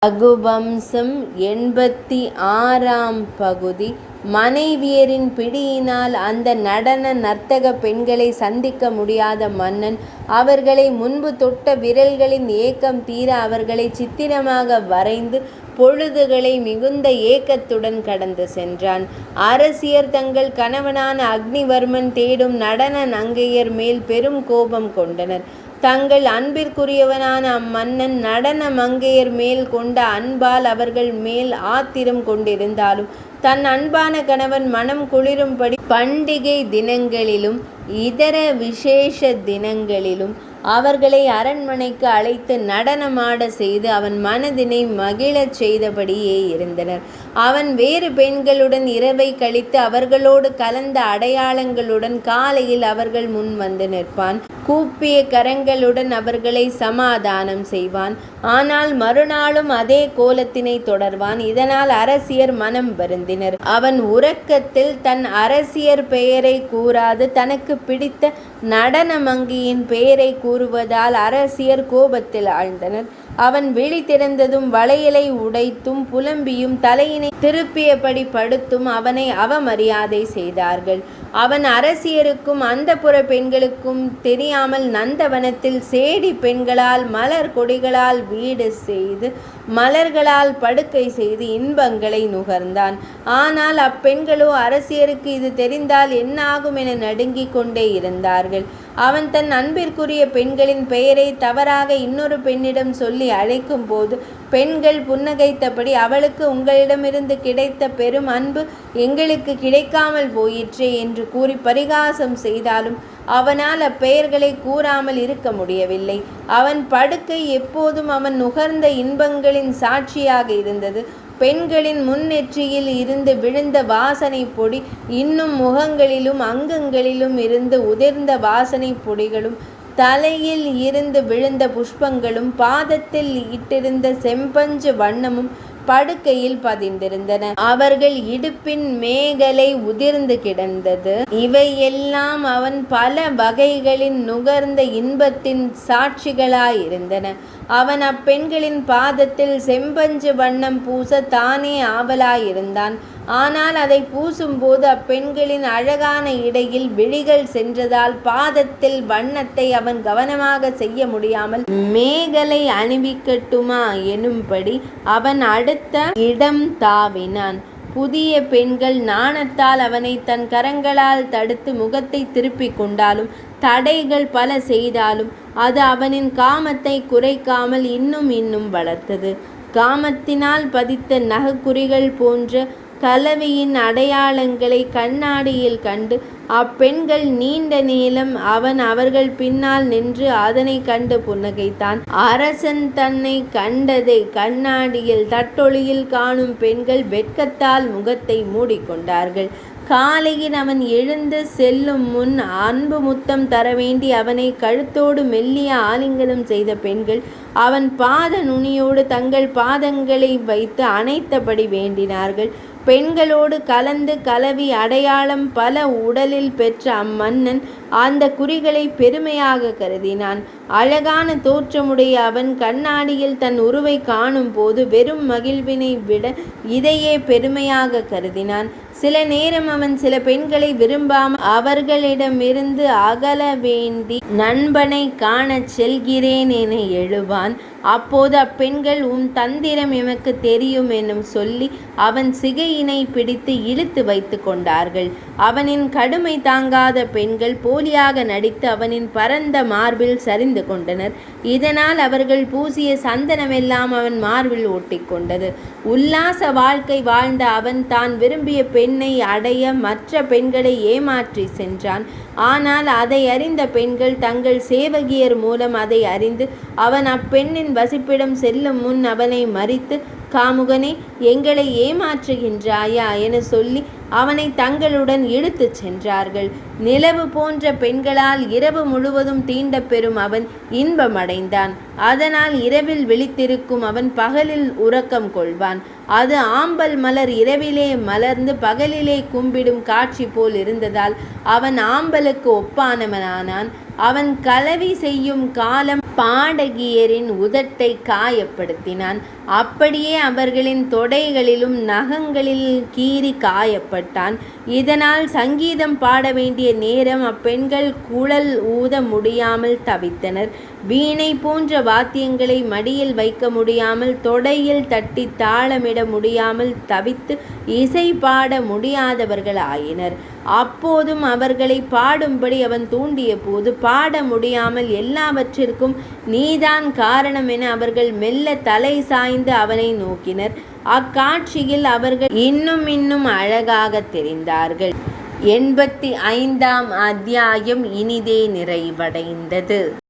ரகுவம்சம் 86ஆம் பகுதி. மனைவியரின் பிடியினால் அந்த நடன நர்த்தக பெண்களை சந்திக்க முடியாத மன்னன் அவர்களை முன்பு தொட்ட விரல்களின் ஏக்கம் தீர அவர்களை சித்திரமாக வரைந்து பொழுதுகளை மிகுந்த ஏக்கத்துடன் கடந்து சென்றான். அரசியர் தங்கள் கணவனான அக்னிவர்மன் தேடும் நடன நங்கையர் மேல் பெரும் கோபம் கொண்டனர். தங்கள் அன்பிற்குரியவனான அம்மன்னன் நடன மங்கையர் மேல் கொண்ட அன்பால் அவர்கள் மேல் ஆத்திரம் கொண்டிருந்தாலும் தன் அன்பான கணவன் மனம் குளிரும்படி பண்டிகை தினங்களிலும் இதர விசேஷ தினங்களிலும் அவர்களை அரண்மனைக்கு அழைத்து நடனமாட செய்து அவன் மனதினை மகிழச் செய்தபடியே இருந்தனர். அவன் வேறு பெண்களுடன் இரவை கழித்து அவர்களோடு கலந்த அடையாளங்களுடன் காலையில் அவர்கள் முன் வந்து நிற்பான். கூப்பிய கரங்களுடன் அவர்களை சமாதானம் செய்வான். ஆனால் மறுநாளும் அதே கோலத்தினை தொடர்வான். இதனால் அரசியர் மனம் வருந்தினர். அவன் உறக்கத்தில் தன் அரசியர் பெயரை கூறாது தனக்கு பிடித்த நடன மங்கியின் பெயரை கூறுவதால் அரசியர் கோபத்தில் ஆழ்ந்தனர். அவன் விழி திறந்ததும் வளையலை உடைத்தும் புலம்பியும் தலையினை திருப்பியபடி படுத்தும் அவனை அவமரியாதை செய்தார்கள். அவன் அரசியருக்கும் அந்தப்புற பெண்களுக்கும் தெரியாமல் நந்தவனத்தில் சேடி பெண்களால் மலர் கொடிகளால் வீடு செய்து மலர்களால் படுக்கை செய்து இன்பங்களை நுகர்ந்தான். ஆனால் அப்பெண்களோ அரசியருக்கு இது தெரிந்தால் என்னாகும் என நடுங்கிக் கொண்டே இருந்தார்கள். அவன் தன் அன்பிற்குரிய பெண்களின் பெயரை தவறாக இன்னொரு பெண்ணிடம் சொல்லி அழைக்கும் போது பெண்கள் புன்னகைத்தபடி அவளுக்கு உங்களிடமிருந்து கிடைத்த பெரும் அன்பு எங்களுக்கு கிடைக்காமல் போயிற்றே என்று கூறி பரிகாசம் செய்தாலும் அவனால் அப்பெயர்களை கூறாமல் இருக்க முடியவில்லை. அவன் படுக்கை எப்போதும் அவன் நுகர்ந்த இன்பங்களின் சாட்சியாக இருந்தது. பெண்களின் முன்னெற்றியில் இருந்து விழுந்த வாசனை பொடி இன்னும் முகங்களிலும் அங்கங்களிலும் இருந்து உதிர்ந்த வாசனை பொடிகளும் தலையில் இருந்து விழுந்த புஷ்பங்களும் பாதத்தில் இட்டிருந்த செம்பஞ்சு வண்ணமும் படுக்கையில் பதிந்திருந்தன. அவர்கள் இடுப்பின் மேகலை உதிர்ந்து கிடந்தது. இவையெல்லாம் அவன் பல வகைகளின் நுகர்ந்த இன்பத்தின் சாட்சிகளாயிருந்தன. அவன் அப்பெண்களின் பாதத்தில் செம்பஞ்சு வண்ணம் பூச தானே ஆவலாயிருந்தான். ஆனால் அதை பூசும்போது அப்பெண்களின் அழகான இடையில் விழிகள் சென்றதால் பாதத்தில் வண்ணத்தை அவன் கவனமாக செய்ய முடியாமல் மேகலை அணிவிக்கட்டுமா எனும்படி அவன் அடுத்த இடம் தாவினான். புதிய பெண்கள் நாணத்தால் அவனை தன் கரங்களால் தடுத்து முகத்தை திருப்பிக் கொண்டாலும் தடைகள் பல செய்தாலும் அது அவனின் காமத்தை குறைக்காமல் இன்னும் வளர்த்தது. காமத்தினால் பதித்த நகக்குறிகள் போன்ற கலவியின் அடையாளங்களை கண்ணாடியில் கண்டு அப்பெண்கள் நீண்ட நீளம் அவன் அவர்கள் பின்னால் நின்று அதனை கண்டு புன்னகைத்தான். அரசன் தன்னை கண்டதை கண்ணாடியில் தட்டொளியில் காணும் பெண்கள் வெட்கத்தால் முகத்தை மூடிக்கொண்டார்கள். காலையில் அவன் எழுந்து செல்லும் முன் அன்பு முத்தம் தர வேண்டி அவனை கழுத்தோடு மெல்லிய ஆலிங்கனம் செய்த பெண்கள் அவன் பாத நுனியோடு தங்கள் பாதங்களை வைத்து அணைத்தபடி வேண்டினார்கள். பெண்களோடு கலந்து கலவி அடையாளம் பல உடலில் பெற்ற அம்மன்னன் அந்த குறிகளை பெருமையாக கருதினான். அழகான தோற்றமுடைய அவன் கண்ணாடியில் தன் உருவை காணும் போது வெறும் மகிழ்வினை விட இதையே பெருமையாக கருதினான். சில நேரம் அவன் சில பெண்களை விரும்பாமல் அவர்களிடமிருந்து அகல வேண்டி நண்பனை காணச் செல்கிறேன் என எழுவான். அப்போது அப்பெண்கள் உன் தந்திரம் எமக்கு தெரியும் எனும் சொல்லி அவன் சிகையினை பிடித்து இழுத்து வைத்து கொண்டார்கள். அவனின் கடுமை தாங்காத பெண்கள் போலியாக நடித்து அவனின் பரந்த மார்பில் சரிந்து கொண்டனர். இதனால் அவர்கள் பூசிய சந்தனமெல்லாம் அவன் மார்பில் ஒட்டிக்கொண்டது. உல்லாச வாழ்க்கை வாழ்ந்த அவன் தான் விரும்பிய பெண்ணை அடைய மற்ற பெண்களை ஏமாற்றி சென்றான். ஆனால் அதை அறிந்த பெண்கள் தங்கள் சேவகியர் மூலம் அதை அறிந்து அவன் அப்பெண்ணின் வசிப்பிடம் செல்லும் முன் அவனை மறித்து காமுகனே எங்களை ஏமாற்றுகின்றாயா என சொல்லி அவனை தங்களுடன் இழுத்துச் சென்றார்கள். நிலவு போன்ற பெண்களால் இரவு முழுவதும் தீண்டப் பெறும் அவன் இன்பமடைந்தான். அதனால் இரவில் விழித்திருக்கும் அவன் பகலில் உறக்கம் கொள்வான். அது ஆம்பல் மலர் இரவிலே மலர்ந்து பகலிலே கும்பிடும் காட்சி போல் இருந்ததால் அவன் ஆம்பலுக்கு ஒப்பானவனானான். அவன் கலவி செய்யும் காலம் பாடகியரின் உதட்டை காயப்படுத்தினான். அப்படியே அவர்களின் தொடைகளிலும் நகங்களில் கீறி காயப்பட்டான். இதனால் சங்கீதம் பாட வேண்டிய நேரம் அப்பெண்கள் குழல் ஊத முடியாமல் தவித்தனர். வீணை போன்ற வாத்தியங்களை மடியில் வைக்க முடியாமல், தொடையில் தட்டி தாளமிட முடியாமல் தவித்து இசை பாட முடியாதவர்கள் ஆயினர். அப்போதும் அவர்களை பாடும்படி அவன் தூண்டிய போது பாட முடியாமல் எல்லாவற்றிற்கும் நீதான் காரணம் என அவர்கள் மெல்ல தலை சாய்ந்து அவனை நோக்கினர். அக்காட்சியில் அவர்கள் இன்னும் அழகாக தெரிந்தார்கள். 85ஆம் அத்தியாயம் இனிதே நிறைவடைந்தது.